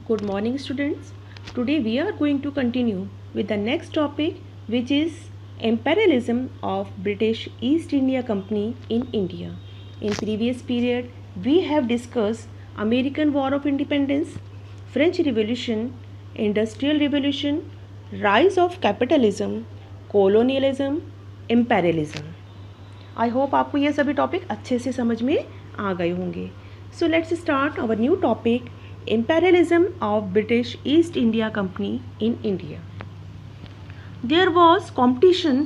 Good morning, students. Today we are going to continue with the next topic, which is imperialism of British East India Company in India. In previous period, we have discussed American War of Independence, French Revolution, Industrial Revolution, rise of capitalism, colonialism, imperialism. I hope आपको ये सभी topic अच्छे से समझ में आ गए होंगे. So let's start our new topic, imperialism of British East India Company in India. There was competition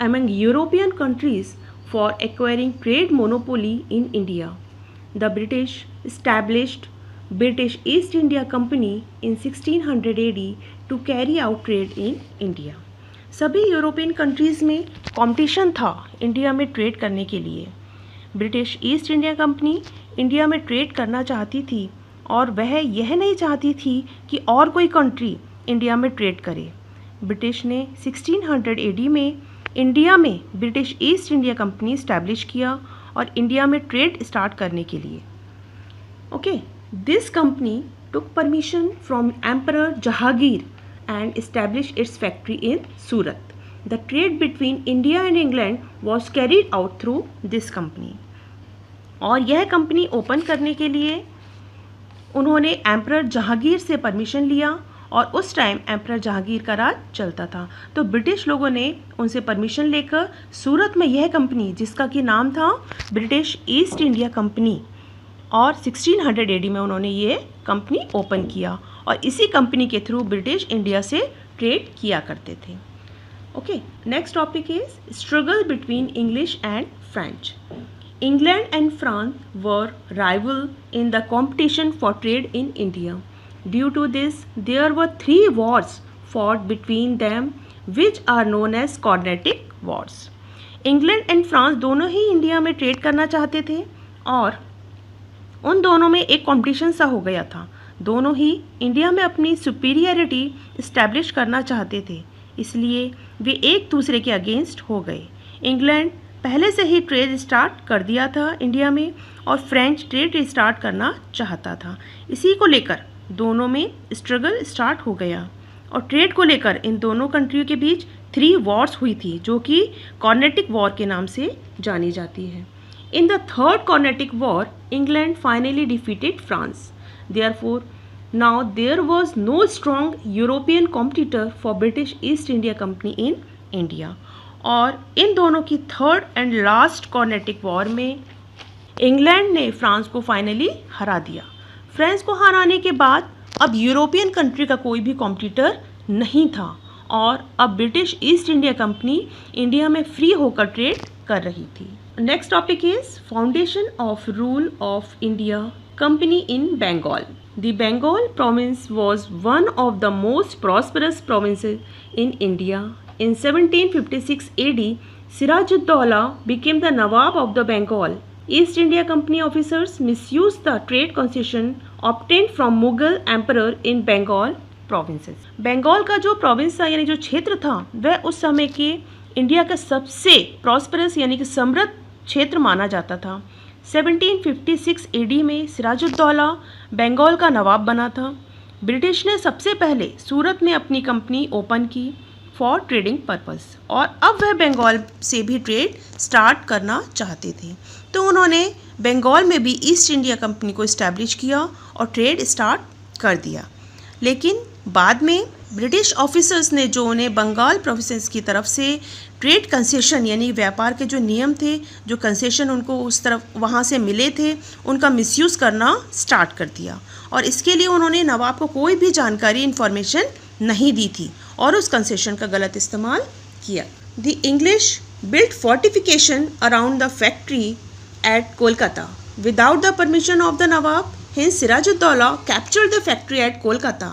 among European countries for acquiring trade monopoly in India. The British established British East India Company in 1600 AD to carry out trade in India. सभी European countries में competition था India में trade करने के लिए. British east India company India में trade करना चाहती थी और वह यह नहीं चाहती थी कि और कोई कंट्री इंडिया में ट्रेड करे. ब्रिटिश ने 1600 एडी में इंडिया में British east India company establish किया और इंडिया में ट्रेड स्टार्ट करने के लिए. Okay, this company took permission from emperor Jahangir and established its factory in Surat. The trade between India and England was carried out through this company. और यह company open करने के लिए उन्होंने एम्परर जहांगीर से परमिशन लिया और उस टाइम एम्परर जहांगीर का राज चलता था. तो ब्रिटिश लोगों ने उनसे परमिशन लेकर सूरत में यह कंपनी, जिसका कि नाम था ब्रिटिश ईस्ट इंडिया कंपनी, और 1600 एडी में उन्होंने ये कंपनी ओपन किया और इसी कंपनी के थ्रू ब्रिटिश इंडिया से ट्रेड किया करते थे. Okay, next topic is struggle between English and French. England and France were rival in the competition for trade in India. Due to this there were 3 wars fought between them which are known as Carnatic wars. England and France दोनों ही India में trade करना चाहते थे और उन दोनों में एक कॉम्पिटिशन सा हो गया था. दोनों ही इंडिया में अपनी सुपीरियरिटी इस्टेब्लिश करना चाहते थे, इसलिए वे एक दूसरे के अगेंस्ट हो गए. इंग्लैंड पहले से ही ट्रेड स्टार्ट कर दिया था इंडिया में और फ्रेंच ट्रेड स्टार्ट करना चाहता था. इसी को लेकर दोनों में स्ट्रगल स्टार्ट हो गया और ट्रेड को लेकर इन दोनों कंट्रियों के बीच 3 वॉर्स हुई थी, जो कि कॉर्नेटिक वॉर के नाम से जानी जाती है. In the third Carnatic War, England finally defeated France. Therefore, now there was no strong European competitor for British East India Company in India. और इन दोनों की थर्ड एंड लास्ट कॉर्नेटिक वॉर में इंग्लैंड ने फ्रांस को फाइनली हरा दिया. France को हराने के बाद अब यूरोपियन कंट्री का कोई भी कॉम्पिटिटर नहीं था और अब British east India company India में फ्री होकर ट्रेड कर रही थी. Next topic is foundation of rule of India Company in Bengal. The Bengal province was one of the most prosperous provinces in India. In 1756 AD, Siraj-ud-Daulah became the Nawab of the Bengal. East India Company officers misused the trade concession obtained from Mughal emperor in Bengal provinces. Bengal का जो province था यानी जो क्षेत्र था वह उस समय के इंडिया का सबसे प्रॉस्परस यानी कि समृद्ध क्षेत्र माना जाता था. 1756 एडी में सिराजुद्दौला बंगाल का नवाब बना था. ब्रिटिश ने सबसे पहले सूरत में अपनी कंपनी ओपन की फॉर ट्रेडिंग पर्पस और अब वह बंगाल से भी ट्रेड स्टार्ट करना चाहते थे. तो उन्होंने बंगाल में भी ईस्ट इंडिया कंपनी को इस्टेब्लिश किया और ट्रेड स्टार्ट कर दिया. लेकिन बाद में ब्रिटिश ऑफिसर्स ने जो उन्हें बंगाल प्रोविंस की तरफ से ट्रेड कंसेशन यानी व्यापार के जो नियम थे, जो कंसेशन उनको उस तरफ वहाँ से मिले थे, उनका मिसयूज़ करना स्टार्ट कर दिया और इसके लिए उन्होंने नवाब को कोई भी जानकारी इन्फॉर्मेशन नहीं दी थी और उस कंसेशन का गलत इस्तेमाल किया. The English built fortification around the factory eight Kolkata without the permission of the Nawab. Hence Siraj-ud-Daulah captured the factory at Kolkata.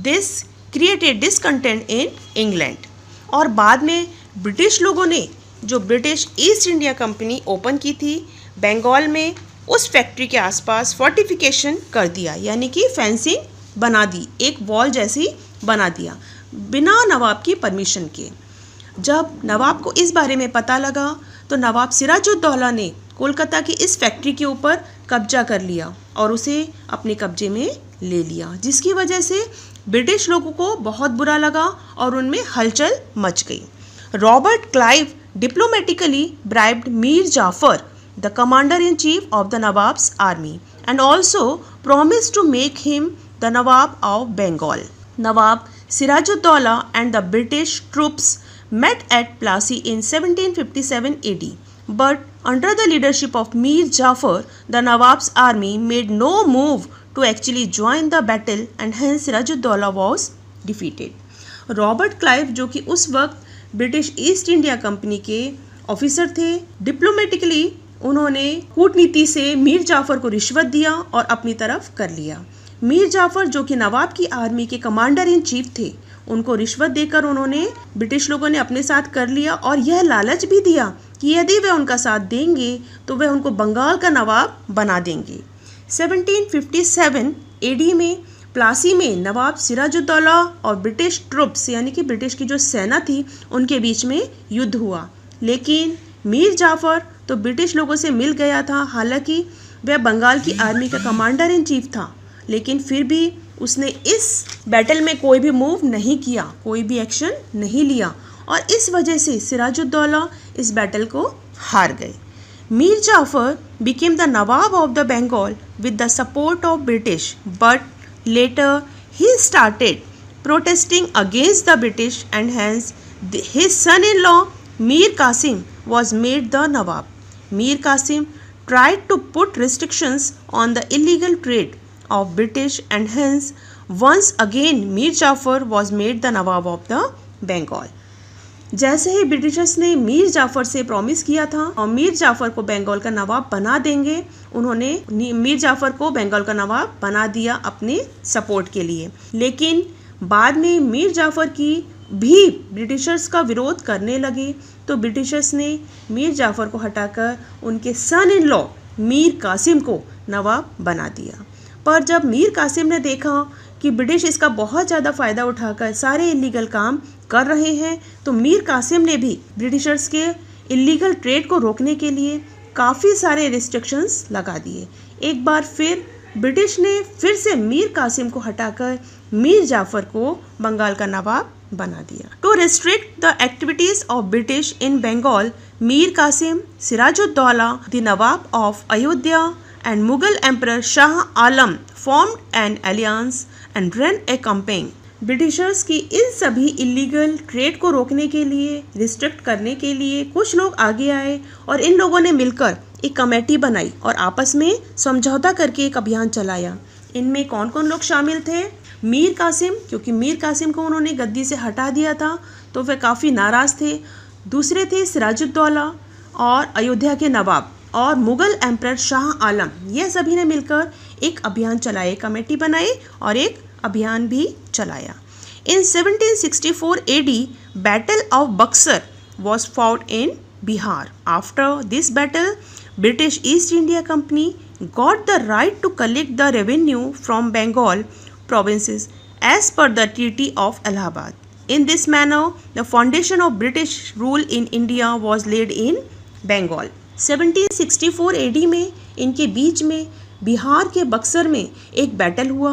This created discontent in England. और बाद में ब्रिटिश लोगों ने जो British east India company open की थी बंगाल में, उस फैक्ट्री के आसपास फोर्टिफिकेशन कर दिया यानी कि फेंसिंग बना दी, एक वॉल जैसी बना दिया बिना नवाब की परमिशन के. जब नवाब को इस बारे में पता लगा तो नवाब सिराजुद्दौला ने कोलकाता की इस फैक्ट्री के ऊपर कब्जा कर लिया और उसे अपने कब्जे में ले लिया, जिसकी वजह से ब्रिटिश लोगों को बहुत बुरा लगा और उनमें हलचल मच गई। Robert Clive diplomatically bribed Mir Jafar, the commander in chief of the nawab's army, and also promised to make him the Nawab of Bengal. Nawab Sirajuddaulah and the British troops met at Plassey in 1757 AD. But under the leadership of Mir Jafar, the Nawab's army made no move to actually join the battle and hence Sirajuddaulah was defeated. Robert Clive जो कि उस वक्त British east India company के officer थे, diplomatically उन्होंने कूटनीति से मीर जाफर को रिश्वत दिया और अपनी तरफ कर लिया। मीर जाफर जो कि नवाब की आर्मी के कमांडर इन चीफ थे, उनको रिश्वत देकर उन्होंने ब्रिटिश लोगों ने अपने साथ कर लिया और यह लालच भी दिया कि यदि वे उनका साथ देंगे तो वे उनको बंगाल का नवाब बना देंगे। 1757 एडी में प्लासी में नवाब सिराजुद्दौला और ब्रिटिश ट्रुप्स यानी कि ब्रिटिश की जो सेना थी उनके बीच में युद्ध हुआ, लेकिन मीर जाफर तो ब्रिटिश लोगों से मिल गया था। हालांकि वह बंगाल की आर्मी का कमांडर इन चीफ था, लेकिन फिर भी उसने इस बैटल में कोई भी मूव नहीं किया, कोई भी एक्शन नहीं लिया और इस वजह से सिराजुद्दौला इस बैटल को हार गए। Mir Jafar became the Nawab of the Bengal with the support of British, but later he started protesting against the British and hence his son-in-law Mir Qasim was made the Nawab. Mir Qasim tried to put restrictions on the illegal trade of British and hence once again Mir Jafar was made the Nawab of the Bengal. जैसे ही Britishers ने मीर जाफर से promise किया था और मीर जाफर को बंगाल का नवाब बना देंगे, उन्होंने मीर जाफर को बंगाल का नवाब बना दिया अपने सपोर्ट के लिए। लेकिन बाद में मीर जाफर की भी ब्रिटिशर्स का विरोध करने लगे तो ब्रिटिशर्स ने मीर जाफर को हटाकर उनके सन इन लॉ मीर कासिम को नवाब बना दिया। पर जब मीर कासिम ने देखा कि ब्रिटिश इसका बहुत ज़्यादा फ़ायदा उठाकर सारे इलीगल काम कर रहे हैं, तो मीर कासिम ने भी ब्रिटिशर्स के इलीगल ट्रेड को रोकने के लिए काफ़ी सारे रिस्ट्रिक्शंस लगा दिए। एक बार फिर ब्रिटिश ने फिर से मीर कासिम को हटाकर मीर जाफर को बंगाल का नवाब बना दिया। To restrict the activities of British in Bengal, Mir Qasim, Sirajuddaulah the nawab of Ayodhya and Mughal Emperor Shah Alam formed an alliance and ran a campaign. Britishers की इन सभी इलीगल ट्रेड को रोकने के लिए, रिस्ट्रिक्ट करने के लिए कुछ लोग आगे आए और इन लोगों ने मिलकर एक कमेटी बनाई और आपस में समझौता करके एक अभियान चलाया। इनमें कौन कौन लोग शामिल थे? मीर कासिम, क्योंकि मीर कासिम को उन्होंने गद्दी से हटा दिया था तो वे काफ़ी नाराज़ थे। दूसरे थे सिराजुद्दौला और अयोध्या के नवाब और मुग़ल एम्परर शाह आलम। ये सभी ने मिलकर एक अभियान चलाए, कमेटी बनाई और एक अभियान भी चलाया। इन 1764 AD battle of Buxar was fought in Bihar. After this battle, British East India Company got the right to collect the revenue from Bengal provinces as per the Treaty of Allahabad. In this manner, the foundation of British rule in India was laid in Bengal. 1764 AD में इनके बीच में बिहार के बक्सर में एक battle हुआ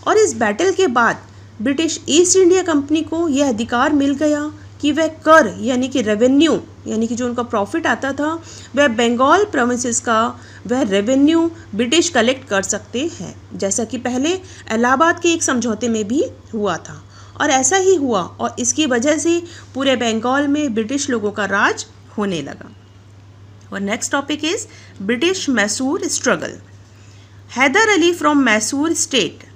और इस battle के बाद ब्रिटिश ईस्ट इंडिया कंपनी को यह अधिकार मिल गया कि वह कर यानी कि रेवेन्यू यानी कि जो उनका प्रॉफिट आता था वह बंगाल प्रोविंसेस का वह रेवेन्यू ब्रिटिश कलेक्ट कर सकते हैं, जैसा कि पहले इलाहाबाद के एक समझौते में भी हुआ था। और ऐसा ही हुआ और इसकी वजह से पूरे बंगाल में ब्रिटिश लोगों का राज होने लगा। और next topic is British Mysore struggle. Haider Ali from Mysore state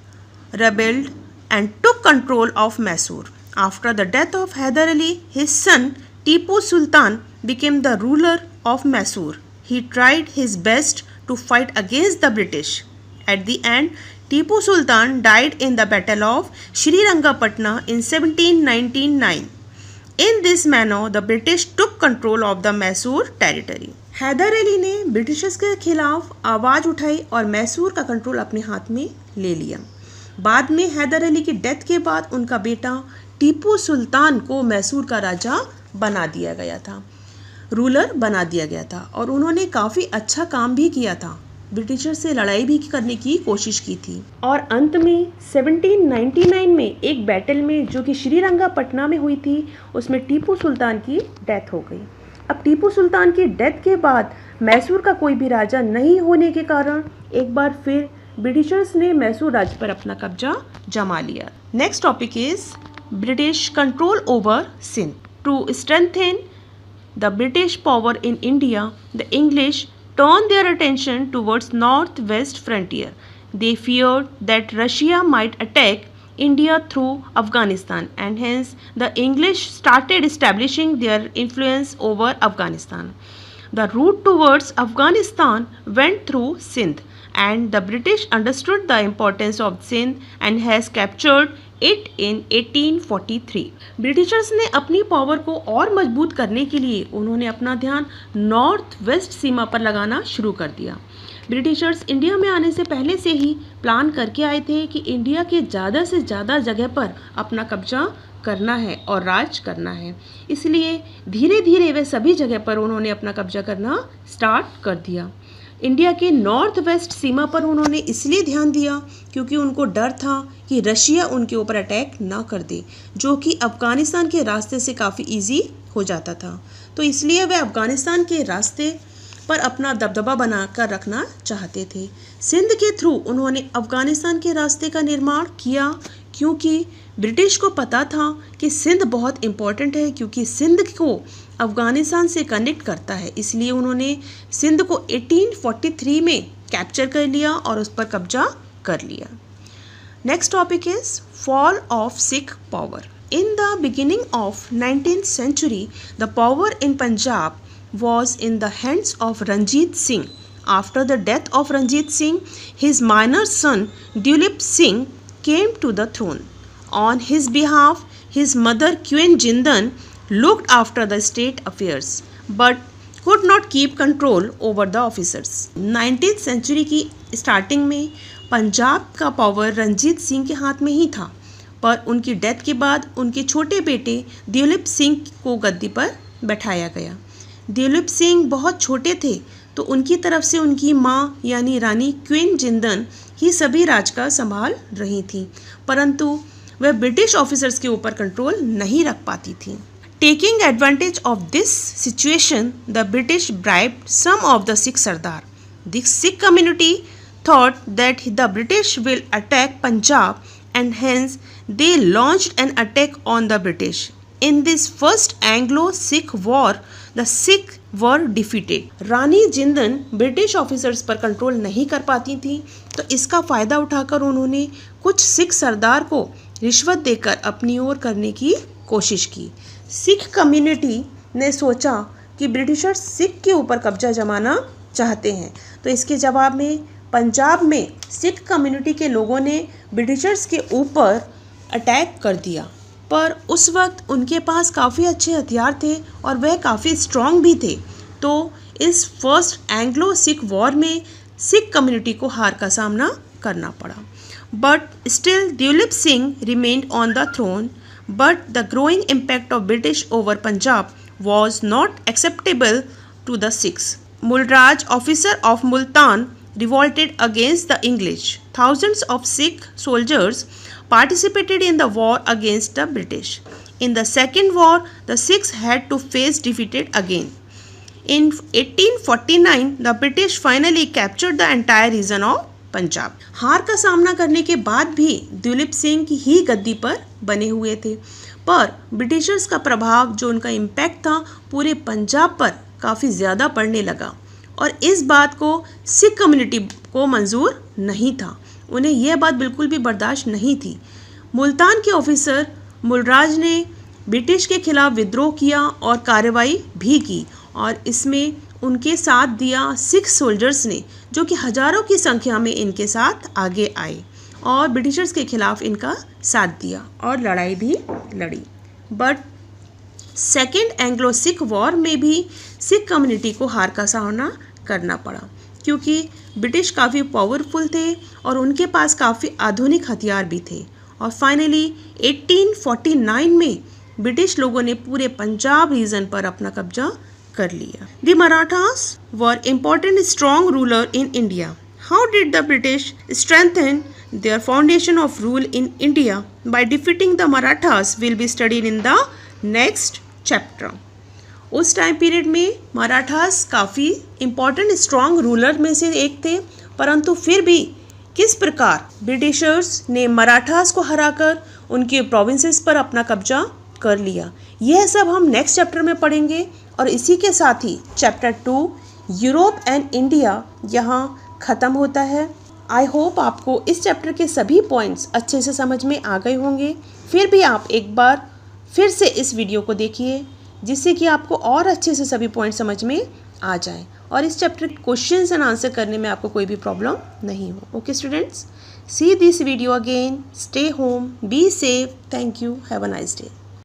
rebelled and took control of Mysore. After the death of Hyder Ali, his son Tipu Sultan became the ruler of Mysore. He tried his best to fight against the British. At the end, Tipu Sultan died in the Battle of Srirangapatna in 1799. In this manner, the British took control of the Mysore territory. Haider Ali ने Britishers के खिलाफ आवाज़ उठाई और मैसूर का control अपने हाथ में ले लिया। बाद में हैदर अली की डेथ के बाद उनका बेटा टीपू सुल्तान को मैसूर का राजा बना दिया गया था, रूलर बना दिया गया था और उन्होंने काफ़ी अच्छा काम भी किया था। ब्रिटिशर से लड़ाई भी करने की कोशिश की थी। और अंत में 1799 में एक बैटल में जो कि श्रीरंगापटना में हुई थी, उसमें टीपू सुल्तान की डेथ हो गई। अब टीपू सुल्तान की डेथ के बाद मैसूर का कोई भी राजा नहीं होने के कारण एक बार फिर ब्रिटिशर्स ने मैसूर राज्य पर अपना कब्जा जमा लिया। Next topic is British control over Sindh. To strengthen the British power in India, the English turned their attention towards northwest frontier. They feared that Russia might attack India through Afghanistan, and hence the English started establishing their influence over Afghanistan. The route towards Afghanistan went through Sindh, and the British understood the importance of Sindh and has captured it in 1843. Britishers ने अपनी power को और मजबूत करने के लिए उन्होंने अपना ध्यान नॉर्थ वेस्ट सीमा पर लगाना शुरू कर दिया। ब्रिटिशर्स इंडिया में आने से पहले से ही प्लान करके आए थे कि इंडिया के ज़्यादा से ज़्यादा जगह पर अपना कब्जा करना है और राज करना है, इसलिए धीरे धीरे वे सभी जगह पर उन्होंने अपना कब्जा करना स्टार्ट कर दिया। इंडिया के नॉर्थ वेस्ट सीमा पर उन्होंने इसलिए ध्यान दिया क्योंकि उनको डर था कि रशिया उनके ऊपर अटैक ना कर दे, जो कि अफ़गानिस्तान के रास्ते से काफ़ी इजी हो जाता था। तो इसलिए वे अफ़गानिस्तान के रास्ते पर अपना दबदबा बनाकर रखना चाहते थे। सिंध के थ्रू उन्होंने अफ़गानिस्तान के रास्ते का निर्माण किया, क्योंकि ब्रिटिश को पता था कि सिंध बहुत इम्पोर्टेंट है, क्योंकि सिंध को अफ़गानिस्तान से कनेक्ट करता है। इसलिए उन्होंने सिंध को 1843 में कैप्चर कर लिया और उस पर कब्जा कर लिया। Next topic is fall of Sikh power. In the beginning of 19th century, the power in Punjab was in the hands of Ranjit Singh. After the death of Ranjit Singh, his minor son Dulip Singh came to the throne. On his behalf, his mother Queen Jindan looked after the state affairs, but could not keep control over the officers. 19th century की starting में पंजाब का power Ranjit Singh के हाथ में ही था, पर उनकी death के बाद उनके छोटे बेटे दुलीप सिंह को गद्दी पर बैठाया गया। दुलीप सिंह बहुत छोटे थे, तो उनकी तरफ से उनकी माँ यानी रानी क्वीन जिंदन ही सभी राज का संभाल रही थी, परंतु वह ब्रिटिश ऑफिसर्स के ऊपर कंट्रोल नहीं रख पाती थी। Taking advantage of this situation, the British bribed some of the Sikh Sardar. The Sikh community thought that the British will attack Punjab, and hence they launched an attack on the British. In this first Anglo-Sikh war, the Sikh were defeated. Rani Jindan British officers पर control नहीं कर पाती थी, तो इसका फ़ायदा उठाकर उन्होंने कुछ सिख सरदार को रिश्वत देकर अपनी ओर करने की कोशिश की। सिख कम्युनिटी ने सोचा कि ब्रिटिशर्स सिख के ऊपर कब्जा जमाना चाहते हैं, तो इसके जवाब में पंजाब में सिख कम्युनिटी के लोगों ने ब्रिटिशर्स के ऊपर अटैक कर दिया। पर उस वक्त उनके पास काफ़ी अच्छे हथियार थे और वह काफ़ी स्ट्रॉन्ग भी थे, तो इस फर्स्ट एंग्लो सिख वॉर में सिख कम्युनिटी को हार का सामना करना पड़ा। But still Duleep Singh remained on the throne, but the growing impact of British over Punjab was not acceptable to the Sikhs. Mulraj, officer of Multan, revolted against the English. Thousands of Sikh soldiers participated in the war against the British. In the second war, the Sikhs had to face defeat again. In 1849, the British finally captured the entire region of Punjab. हार का सामना करने के बाद भी दुलीप सिंह ही गद्दी पर बने हुए थे, पर ब्रिटिशर्स का प्रभाव, जो उनका इम्पैक्ट था, पूरे पंजाब पर काफ़ी ज़्यादा पड़ने लगा और इस बात को सिख कम्युनिटी को मंजूर नहीं था। उन्हें यह बात बिल्कुल भी बर्दाश्त नहीं थी। मुल्तान के ऑफिसर मुलराज ने ब्रिटिश के खिलाफ विद्रोह किया और कार्रवाई भी की, और इसमें उनके साथ दिया सिख सोल्जर्स ने, जो कि हज़ारों की संख्या में इनके साथ आगे आए और ब्रिटिशर्स के खिलाफ इनका साथ दिया और लड़ाई भी लड़ी। But second Anglo Sikh war में भी सिख कम्युनिटी को हार का सामना करना पड़ा, क्योंकि ब्रिटिश काफ़ी पावरफुल थे और उनके पास काफ़ी आधुनिक हथियार भी थे। और फाइनली 1849 में ब्रिटिश लोगों ने पूरे पंजाब रीजन पर अपना कब्जा कर लिया। The Marathas were important strong ruler in India. How did the British strengthen their foundation of rule in India by defeating the Marathas will be studied in the next chapter. उस time period में मराठास काफ़ी important strong ruler में से एक थे, परंतु फिर भी किस प्रकार ब्रिटिशर्स ने मराठास को हराकर उनके प्रोविंसेस पर अपना कब्जा कर लिया, यह सब हम नेक्स्ट चैप्टर में पढ़ेंगे। और इसी के साथ ही चैप्टर 2 यूरोप एंड इंडिया यहाँ ख़त्म होता है। आई होप आपको इस चैप्टर के सभी पॉइंट्स अच्छे से समझ में आ गए होंगे। फिर भी आप एक बार फिर से इस वीडियो को देखिए, जिससे कि आपको और अच्छे से सभी पॉइंट समझ में आ जाए और इस चैप्टर के क्वेश्चंस एंड आंसर करने में आपको कोई भी प्रॉब्लम नहीं हो। Okay students, see this video again, stay home, be safe, thank you, have a nice day.